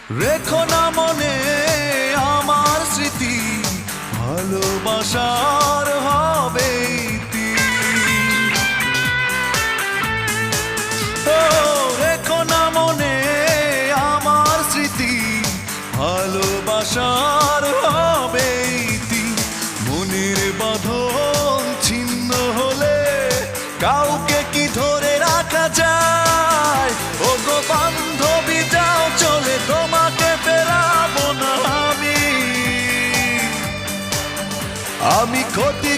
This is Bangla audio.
রেখো না মনে আমার স্মৃতি, ভালোবাসার হবে ইতি। ও রেখো না মনে আমার স্মৃতি, ভালোবাসার হবে ইতি। মনের বাঁধন ছিন্ন হলে কাউকে কি ধরে রাখা যায়? ও গো বান্ধবী যাও চলে, তোমাকে ফেরাবো না আমি। ক্ষতি